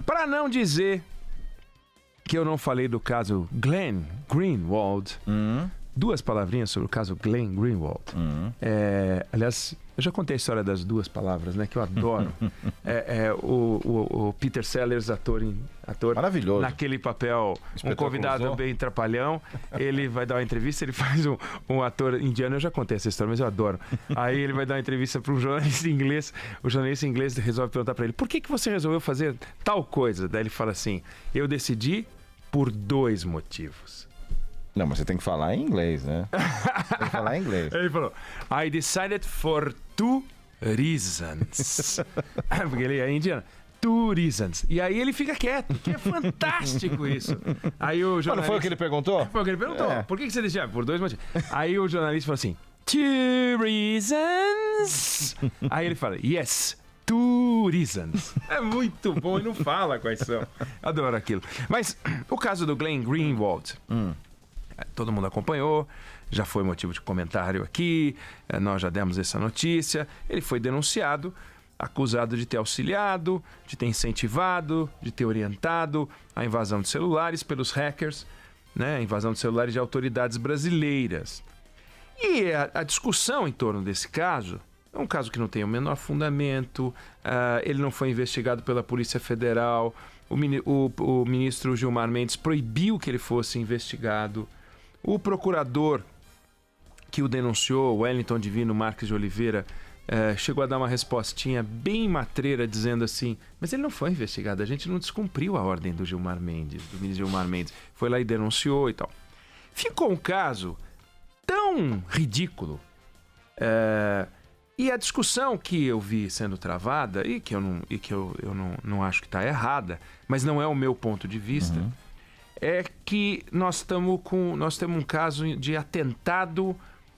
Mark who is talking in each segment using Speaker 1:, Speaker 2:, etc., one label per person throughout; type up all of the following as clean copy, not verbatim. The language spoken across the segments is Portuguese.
Speaker 1: Para não dizer que eu não falei do caso Glenn Greenwald, duas palavrinhas sobre o caso Glenn Greenwald. Aliás, eu já contei a história das duas palavras, né? Que eu adoro. O Peter Sellers, ator
Speaker 2: maravilhoso,
Speaker 1: naquele papel, um convidado bem trapalhão. Ele vai dar uma entrevista, ele faz um ator indiano. Eu já contei essa história, mas eu adoro. Aí ele vai dar uma entrevista para um jornalista inglês. O jornalista inglês resolve perguntar para ele: por que você resolveu fazer tal coisa? Daí ele fala assim: eu decidi por 2 motivos.
Speaker 2: Não, mas você tem que falar em inglês, né? Tem que falar em inglês.
Speaker 1: Ele falou: I decided for 2 reasons. Porque ele é indiano. 2 reasons. E aí ele fica quieto, que é fantástico isso. Aí o jornalista...
Speaker 2: Mas não foi o que ele perguntou?
Speaker 1: Foi o que ele perguntou. Por que você decidiu? Por 2 motivos. Aí o jornalista falou assim: 2 reasons. Aí ele fala: yes, 2 reasons. É muito bom e não fala quais são. Adoro aquilo. Mas o caso do Glenn Greenwald... Todo mundo acompanhou, já foi motivo de comentário aqui, nós já demos essa notícia. Ele foi denunciado, acusado de ter auxiliado, de ter incentivado, de ter orientado a invasão de celulares pelos hackers, né? A invasão de celulares de autoridades brasileiras. E a discussão em torno desse caso é um caso que não tem o menor fundamento, ele não foi investigado pela Polícia Federal, o ministro Gilmar Mendes proibiu que ele fosse investigado. O procurador que o denunciou, Wellington Divino Marques de Oliveira, chegou a dar uma respostinha bem matreira, dizendo assim: mas ele não foi investigado, a gente não descumpriu a ordem do Gilmar Mendes, do ministro Gilmar Mendes. Foi lá e denunciou e tal. Ficou um caso tão ridículo, e a discussão que eu vi sendo travada, e que eu não acho que está errada, mas não é o meu ponto de vista, é que nós temos um caso de atentado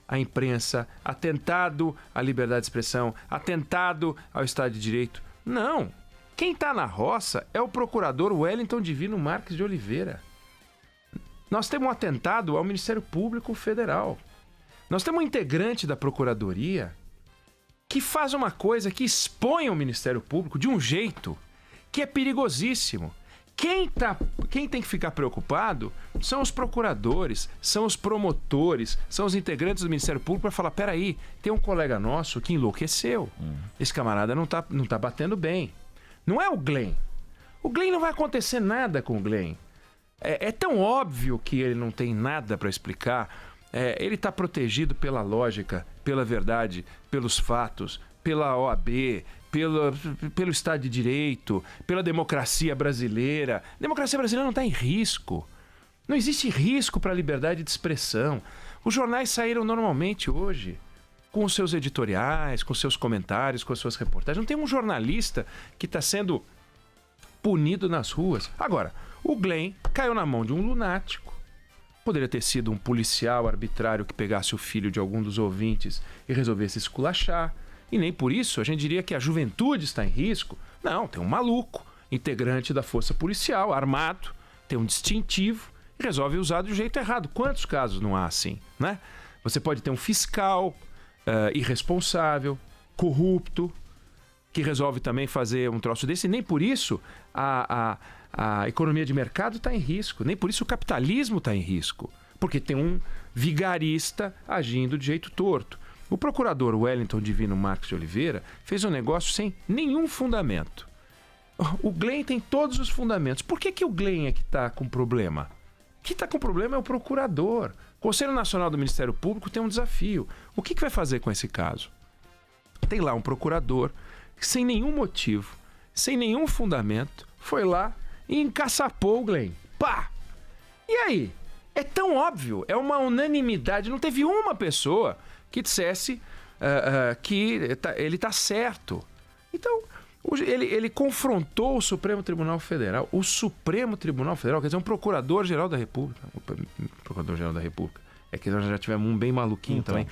Speaker 1: à imprensa, atentado à liberdade de expressão, atentado ao Estado de Direito. Não! Quem está na roça é o procurador Wellington Divino Marques de Oliveira. Nós temos um atentado ao Ministério Público Federal. Nós temos um integrante da Procuradoria que faz uma coisa que expõe o Ministério Público de um jeito que é perigosíssimo. Quem tem que ficar preocupado são os procuradores, são os promotores, são os integrantes do Ministério Público para falar: peraí, tem um colega nosso que enlouqueceu. Esse camarada não tá batendo bem. Não é o Glenn. O Glenn não vai acontecer nada com o Glenn. É tão óbvio que ele não tem nada para explicar. Ele está protegido pela lógica, pela verdade, pelos fatos, pela OAB, pelo Estado de Direito, pela democracia brasileira. A democracia brasileira não está em risco. Não existe risco para a liberdade de expressão. Os jornais saíram normalmente hoje, com os seus editoriais, com os seus comentários, com as suas reportagens. Não tem um jornalista que está sendo punido nas ruas. Agora, o Glenn caiu na mão de um lunático. Poderia ter sido um policial arbitrário que pegasse o filho de algum dos ouvintes e resolvesse esculachar. E nem por isso a gente diria que a juventude está em risco. Não, tem um maluco, integrante da força policial, armado, tem um distintivo e resolve usar do jeito errado. Quantos casos não há assim, né? Você pode ter um fiscal irresponsável, corrupto, que resolve também fazer um troço desse, e nem por isso a economia de mercado está em risco, nem por isso o capitalismo está em risco, porque tem um vigarista agindo de jeito torto. O procurador Wellington Divino Marques de Oliveira fez um negócio sem nenhum fundamento. O Glenn tem todos os fundamentos. Por que o Glenn é que está com problema? Quem está com problema é o procurador. O Conselho Nacional do Ministério Público tem um desafio. O que vai fazer com esse caso? Tem lá um procurador que, sem nenhum motivo, sem nenhum fundamento, foi lá e encaçapou o Glenn. Pá! E aí? É tão óbvio, é uma unanimidade. Não teve uma pessoa que dissesse que ele está certo. Então, ele confrontou o Supremo Tribunal Federal. O Supremo Tribunal Federal, quer dizer, um Procurador-Geral da República. Procurador-Geral da República. É que nós já tivemos um bem maluquinho também.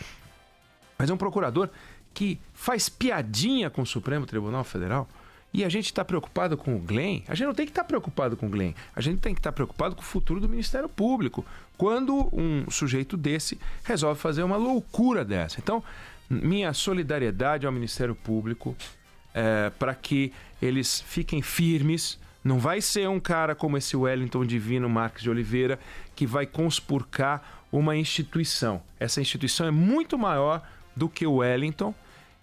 Speaker 1: Mas é um procurador que faz piadinha com o Supremo Tribunal Federal. E a gente está preocupado com o Glenn. A gente não tem que estar preocupado com o Glenn. A gente tem que estar preocupado com o futuro do Ministério Público. Quando um sujeito desse resolve fazer uma loucura dessa. Então, minha solidariedade ao Ministério Público para que eles fiquem firmes Não vai ser um cara como esse Wellington Divino Marques de Oliveira que vai conspurcar uma instituição. Essa instituição é muito maior do que o Wellington,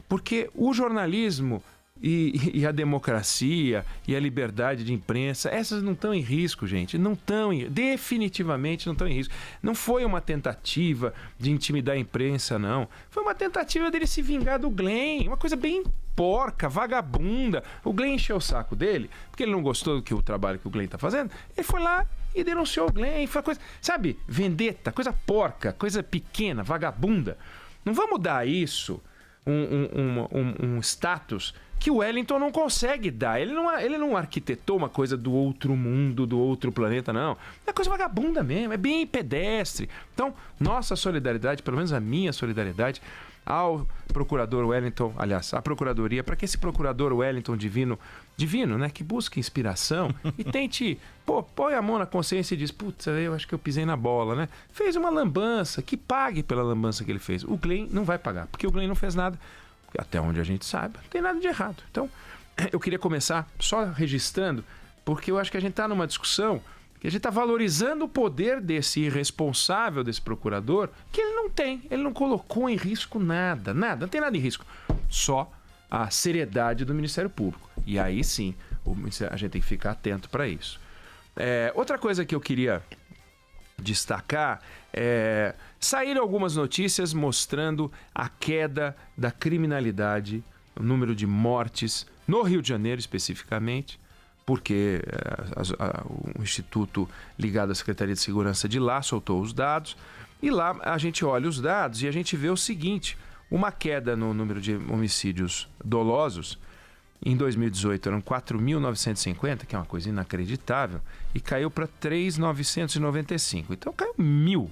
Speaker 1: porque o jornalismo e a democracia e a liberdade de imprensa, essas não estão em risco, gente. Não estão, definitivamente não estão em risco. Não foi uma tentativa de intimidar a imprensa, não. Foi uma tentativa dele se vingar do Glenn. Uma coisa bem porca, vagabunda. O Glenn encheu o saco dele, porque ele não gostou do trabalho que o Glenn está fazendo. Ele foi lá e denunciou o Glenn. Foi coisa, sabe, vendetta, coisa porca, coisa pequena, vagabunda. Não vamos dar isso um status que o Wellington não consegue dar. Ele não arquitetou uma coisa do outro mundo, do outro planeta, não. É coisa vagabunda mesmo, é bem pedestre. Então, nossa solidariedade, pelo menos a minha solidariedade, ao procurador Wellington, aliás, à procuradoria, para que esse procurador Wellington Divino, né, que busque inspiração e tente, põe a mão na consciência e diz, putz, eu acho que eu pisei na bola, né? Fez uma lambança, que pague pela lambança que ele fez. O Glenn não vai pagar, porque o Glenn não fez nada, até onde a gente sabe, não tem nada de errado. Então, eu queria começar só registrando, porque eu acho que a gente está numa discussão que a gente está valorizando o poder desse irresponsável, desse procurador, que ele não tem. Ele não colocou em risco nada, não tem nada em risco. Só a seriedade do Ministério Público. E aí sim, a gente tem que ficar atento para isso. Outra coisa que eu queria destacar é... Saíram algumas notícias mostrando a queda da criminalidade, o número de mortes no Rio de Janeiro especificamente, porque o Instituto ligado à Secretaria de Segurança de lá soltou os dados, e lá a gente olha os dados e a gente vê o seguinte, uma queda no número de homicídios dolosos. Em 2018 eram 4.950, que é uma coisa inacreditável, e caiu para 3.995. Então caiu 1.000,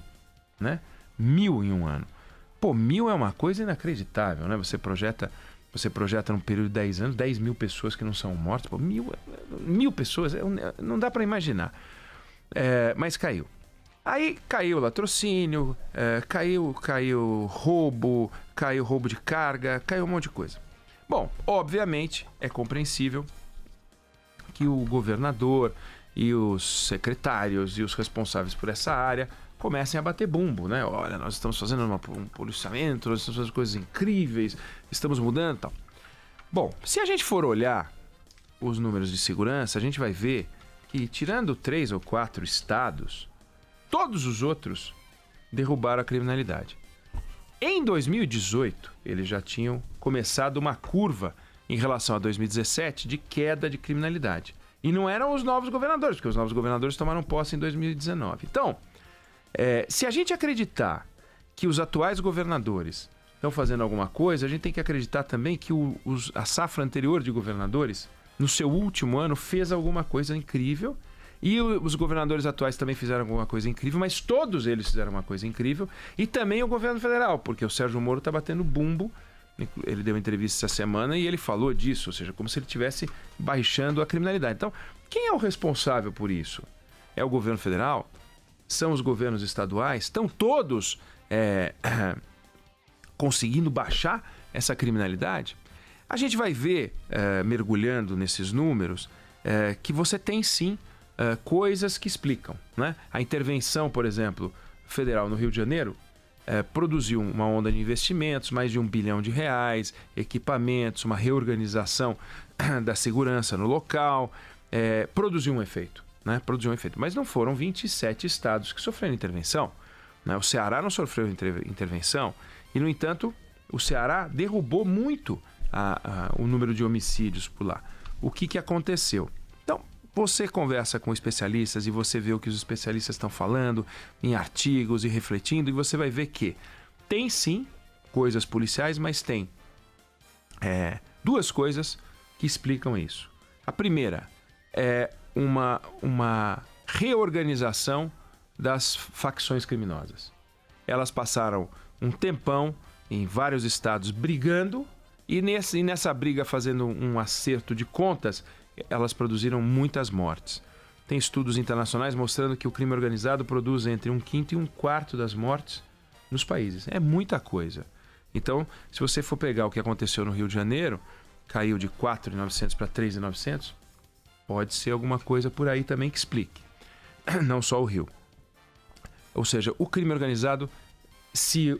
Speaker 1: né? 1.000 em um ano. 1.000 é uma coisa inacreditável, né? Você projeta num período de 10 anos, 10.000 pessoas que não são mortas. 1.000 pessoas, não dá para imaginar. Mas caiu. Aí caiu latrocínio, caiu roubo de carga, caiu um monte de coisa. Bom, obviamente é compreensível que o governador e os secretários e os responsáveis por essa área comecem a bater bumbo, né? Olha, nós estamos fazendo um policiamento, nós estamos fazendo coisas incríveis, estamos mudando e tal. Bom, se a gente for olhar os números de segurança, a gente vai ver que, tirando 3 ou 4 estados, todos os outros derrubaram a criminalidade. Em 2018, eles já tinham começado uma curva em relação a 2017 de queda de criminalidade. E não eram os novos governadores, porque os novos governadores tomaram posse em 2019. Então, se a gente acreditar que os atuais governadores estão fazendo alguma coisa, a gente tem que acreditar também que a safra anterior de governadores, no seu último ano, fez alguma coisa incrível. E os governadores atuais também fizeram alguma coisa incrível, mas todos eles fizeram uma coisa incrível. E também o governo federal, porque o Sérgio Moro está batendo bumbo. Ele deu uma entrevista essa semana e ele falou disso, ou seja, como se ele estivesse baixando a criminalidade. Então, quem é o responsável por isso? É o governo federal? São os governos estaduais? Estão todos conseguindo baixar essa criminalidade? A gente vai ver, mergulhando nesses números, que você tem sim coisas que explicam, né? A intervenção, por exemplo, federal no Rio de Janeiro produziu uma onda de investimentos, mais de R$1 bilhão, equipamentos, uma reorganização da segurança no local, produziu um efeito, né? Produziu um efeito. Mas não foram 27 estados que sofreram intervenção, né? O Ceará não sofreu intervenção e, no entanto, o Ceará derrubou muito o número de homicídios por lá. O que aconteceu? Então, você conversa com especialistas e você vê o que os especialistas estão falando em artigos e refletindo, e você vai ver que tem sim coisas policiais, mas tem duas coisas que explicam isso. A primeira é uma reorganização das facções criminosas. Elas passaram um tempão em vários estados brigando, e nessa briga, fazendo um acerto de contas, elas produziram muitas mortes. Tem estudos internacionais mostrando que o crime organizado produz entre 1/5 e 1/4 das mortes nos países. É muita coisa. Então, se você for pegar o que aconteceu no Rio de Janeiro, caiu de 4.900 para 3.900, Pode ser alguma coisa por aí também que explique. Não só o Rio. Ou seja, o crime organizado, se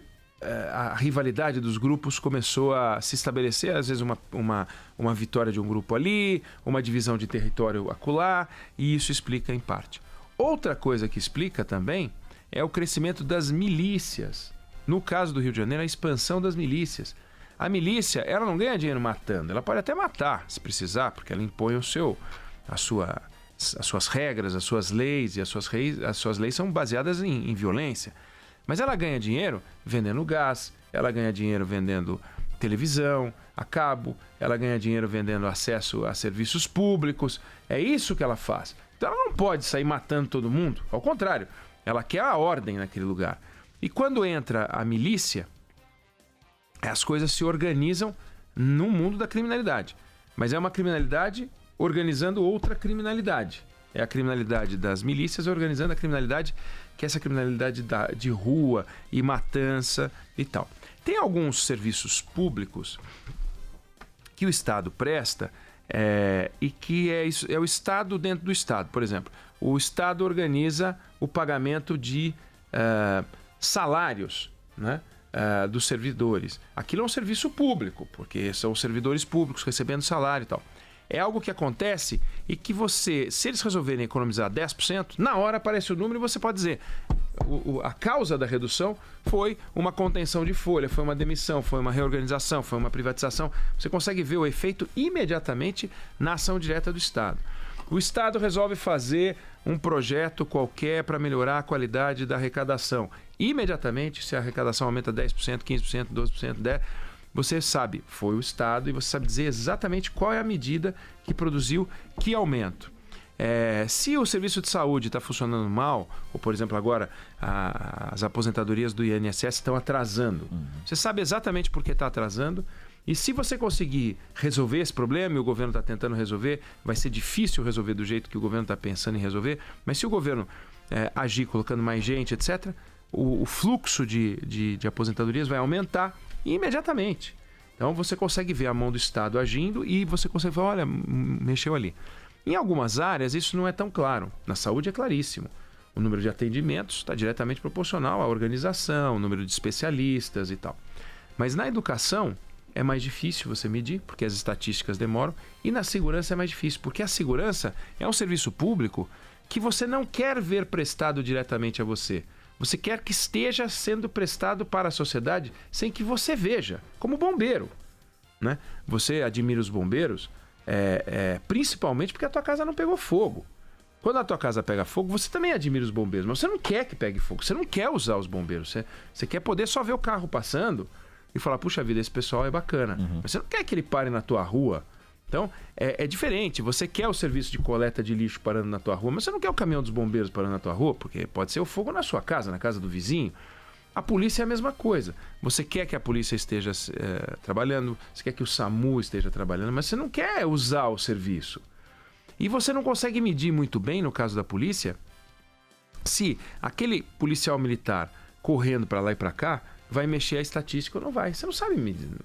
Speaker 1: a rivalidade dos grupos começou a se estabelecer, às vezes uma vitória de um grupo ali, uma divisão de território acolá, e isso explica em parte. Outra coisa que explica também é o crescimento das milícias. No caso do Rio de Janeiro, a expansão das milícias. A milícia, ela não ganha dinheiro matando, ela pode até matar, se precisar, porque ela impõe as suas regras, as suas leis, e as suas leis são baseadas em violência. Mas ela ganha dinheiro vendendo gás, ela ganha dinheiro vendendo televisão, a cabo, ela ganha dinheiro vendendo acesso a serviços públicos. É isso que ela faz. Então ela não pode sair matando todo mundo, ao contrário, ela quer a ordem naquele lugar. E quando entra a milícia, as coisas se organizam no mundo da criminalidade. Mas é uma criminalidade organizando outra criminalidade. É a criminalidade das milícias organizando a criminalidade, que é essa criminalidade de rua e matança e tal. Tem alguns serviços públicos que o Estado presta e que é o Estado dentro do Estado. Por exemplo, o Estado organiza o pagamento de salários, né, dos servidores. Aquilo é um serviço público, porque são servidores públicos recebendo salário e tal. É algo que acontece e que se eles resolverem economizar 10%, na hora aparece o número e você pode dizer a causa da redução foi uma contenção de folha, foi uma demissão, foi uma reorganização, foi uma privatização. Você consegue ver o efeito imediatamente na ação direta do Estado. O Estado resolve fazer um projeto qualquer para melhorar a qualidade da arrecadação. Imediatamente, se a arrecadação aumenta 10%, 15%, 12%, 10%, você sabe, foi o Estado, e você sabe dizer exatamente qual é a medida que produziu que aumento. Se o serviço de saúde está funcionando mal, ou por exemplo agora as aposentadorias do INSS estão atrasando, você sabe exatamente por que está atrasando, e se você conseguir resolver esse problema, e o governo está tentando resolver, vai ser difícil resolver do jeito que o governo está pensando em resolver, mas se o governo agir colocando mais gente, etc., o fluxo de aposentadorias vai aumentar imediatamente. Então você consegue ver a mão do Estado agindo e você consegue falar, olha, mexeu ali. Em algumas áreas isso não é tão claro. Na saúde é claríssimo. O número de atendimentos está diretamente proporcional à organização, o número de especialistas e tal. Mas na educação é mais difícil você medir, porque as estatísticas demoram, e na segurança é mais difícil, porque a segurança é um serviço público que você não quer ver prestado diretamente a você. Você quer que esteja sendo prestado para a sociedade sem que você veja, como bombeiro, né? Você admira os bombeiros principalmente porque a tua casa não pegou fogo. Quando a tua casa pega fogo, você também admira os bombeiros, mas você não quer que pegue fogo, você não quer usar os bombeiros, você quer poder só ver o carro passando e falar, puxa vida, esse pessoal é bacana. Mas você não quer que ele pare na tua rua. Então, é diferente. Você quer o serviço de coleta de lixo parando na tua rua, mas você não quer o caminhão dos bombeiros parando na tua rua, porque pode ser o fogo na sua casa, na casa do vizinho. A polícia é a mesma coisa. Você quer que a polícia esteja trabalhando, você quer que o SAMU esteja trabalhando, mas você não quer usar o serviço. E você não consegue medir muito bem, no caso da polícia, se aquele policial militar correndo para lá e para cá vai mexer a estatística ou não vai. Você não sabe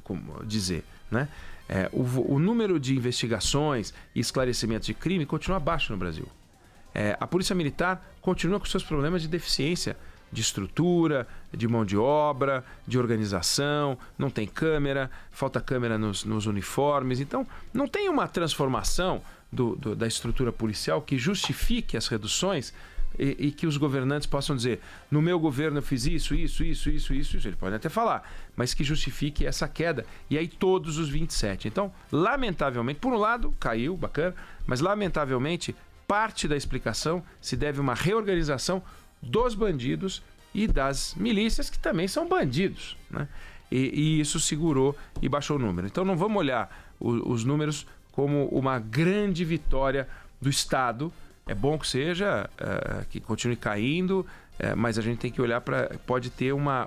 Speaker 1: como dizer, né? O número de investigações e esclarecimentos de crime continua baixo no Brasil. A Polícia Militar continua com seus problemas de deficiência, de estrutura, de mão de obra, de organização, não tem câmera, falta câmera nos uniformes. Então, não tem uma transformação da estrutura policial que justifique as reduções e que os governantes possam dizer, no meu governo eu fiz isso, ele pode até falar, mas que justifique essa queda. E aí todos os 27. Então, lamentavelmente, por um lado, caiu, bacana, mas lamentavelmente, parte da explicação se deve a uma reorganização dos bandidos e das milícias, que também são bandidos, né? E isso segurou e baixou o número. Então não vamos olhar os números como uma grande vitória do Estado. É bom que seja, que continue caindo, mas a gente tem que olhar para... Pode ter uma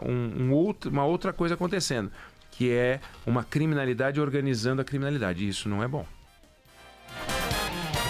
Speaker 1: outra coisa acontecendo, que é uma criminalidade organizando a criminalidade. E isso não é bom.